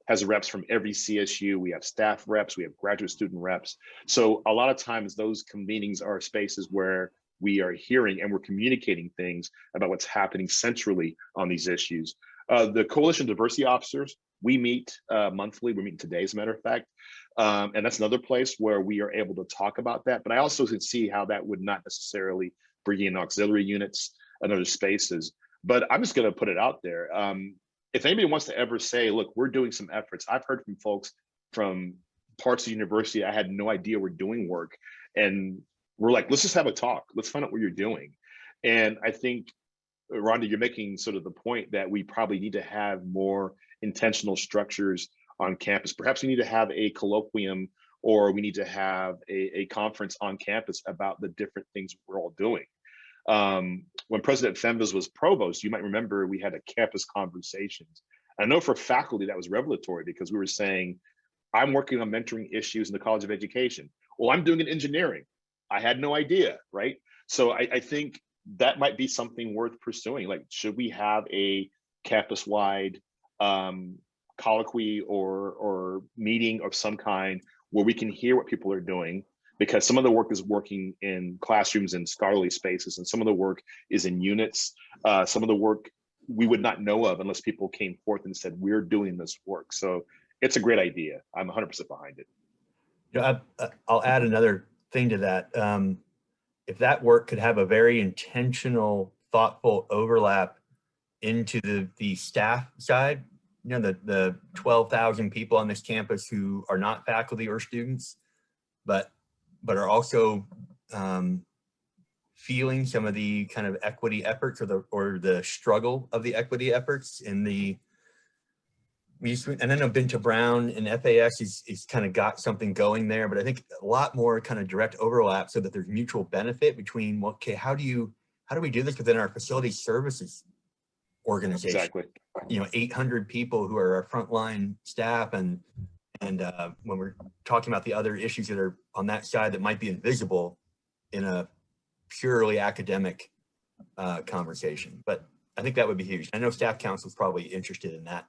has reps from every CSU. We have staff reps, we have graduate student reps. So a lot of times those convenings are spaces where we are hearing and we're communicating things about what's happening centrally on these issues. The Coalition Diversity Officers, we meet monthly. We're meeting today, as a matter of fact. And that's another place where we are able to talk about that. But I also can see how that would not necessarily bring in auxiliary units and other spaces. But I'm just going to put it out there. If anybody wants to ever say, look, we're doing some efforts. I've heard from folks from parts of the university I had no idea were doing work. And we're like, let's just have a talk. Let's find out what you're doing. And I think, Rhonda, you're making sort of the point that we probably need to have more intentional structures on campus. Perhaps we need to have a colloquium, or we need to have a conference on campus about the different things we're all doing. When President Fenves was provost, you might remember we had a campus conversations. I know for faculty that was revelatory because we were saying, I'm working on mentoring issues in the College of Education. Well, I'm doing it in engineering. I had no idea, right? So I think that might be something worth pursuing. Like, should we have a campus-wide colloquy or meeting of some kind where we can hear what people are doing? Because some of the work is working in classrooms and scholarly spaces, and some of the work is in units. Some of the work we would not know of unless people came forth and said, we're doing this work. So it's a great idea. I'm 100% behind it. You know, I'll add another thing to that. If that work could have a very intentional, thoughtful overlap into the staff side, you know, the 12,000 people on this campus who are not faculty or students, but are also feeling some of the kind of equity efforts or the struggle of the equity efforts in the. And then Binta Brown and FAS is kind of got something going there, but I think a lot more kind of direct overlap so that there's mutual benefit between, well, okay, how do we do this within our facility services organization? Exactly. You know, 800 people who are our frontline staff, and when we're talking about the other issues that are on that side that might be invisible in a purely academic conversation. But I think that would be huge. I know staff council is probably interested in that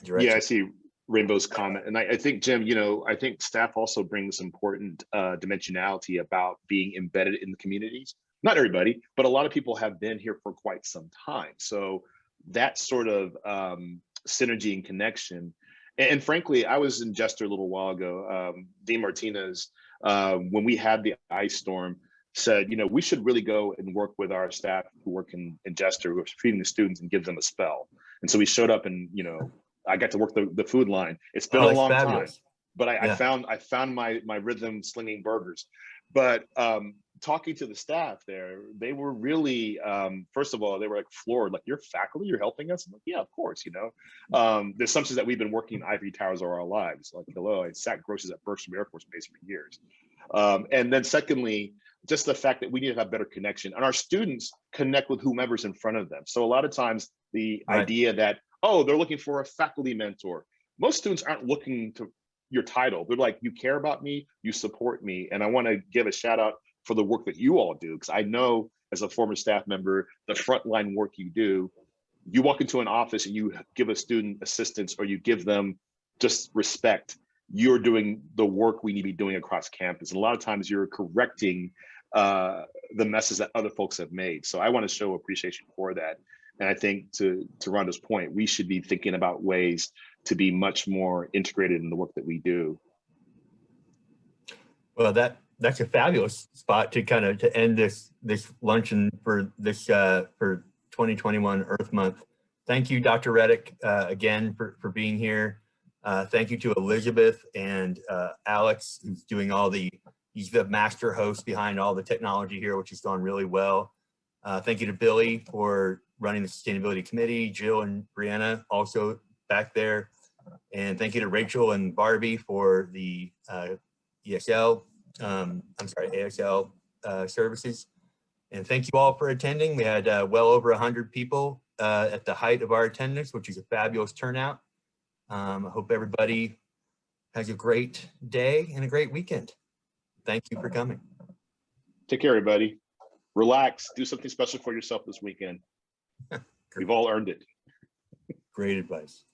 direction. Yeah, I see Rainbow's comment. And I think, Jim, you know, I think staff also brings important dimensionality about being embedded in the communities. Not everybody, but a lot of people have been here for quite some time. So that sort of synergy and connection. And frankly, I was in Jester a little while ago. Dean Martinez, when we had the ice storm, said, we should really go and work with our staff who work in Jester, who are feeding the students, and give them a spell. And so we showed up, and I got to work the food line. It's been a long time, but I found my rhythm slinging burgers. But talking to the staff there, they were really, first of all, they were like floored, like, you're faculty, you're helping us? I'm like, yeah, of course, the assumptions that we've been working in ivory towers all our lives. Like, hello, I sat groceries at Bergstrom Air Force Base for years. And then secondly, just the fact that we need to have better connection, and our students connect with whomever's in front of them. So a lot of times the idea that, oh, they're looking for a faculty mentor. Most students aren't looking to your title. They're like, you care about me, you support me. And I want to give a shout out for the work that you all do, because I know as a former staff member, the frontline work you do. You walk into an office and you give a student assistance, or you give them just respect. You're doing the work we need to be doing across campus. And a lot of times you're correcting the messes that other folks have made. So I want to show appreciation for that. And I think to Rhonda's point, we should be thinking about ways to be much more integrated in the work that we do. Well, that's a fabulous spot to kind of to end this luncheon for this for 2021 Earth Month. Thank you, Dr. Reddick, again for being here. Thank you to Elizabeth and Alex, who's doing he's the master host behind all the technology here, which has gone really well. Thank you to Billy for running the Sustainability Committee, Jill and Brianna also back there. And thank you to Rachel and Barbie for the ASL services. And thank you all for attending. We had well over 100 people at the height of our attendance, which is a fabulous turnout. I hope everybody has a great day and a great weekend. Thank you for coming. Take care, everybody. Relax, do something special for yourself this weekend. We've all earned it. Great advice.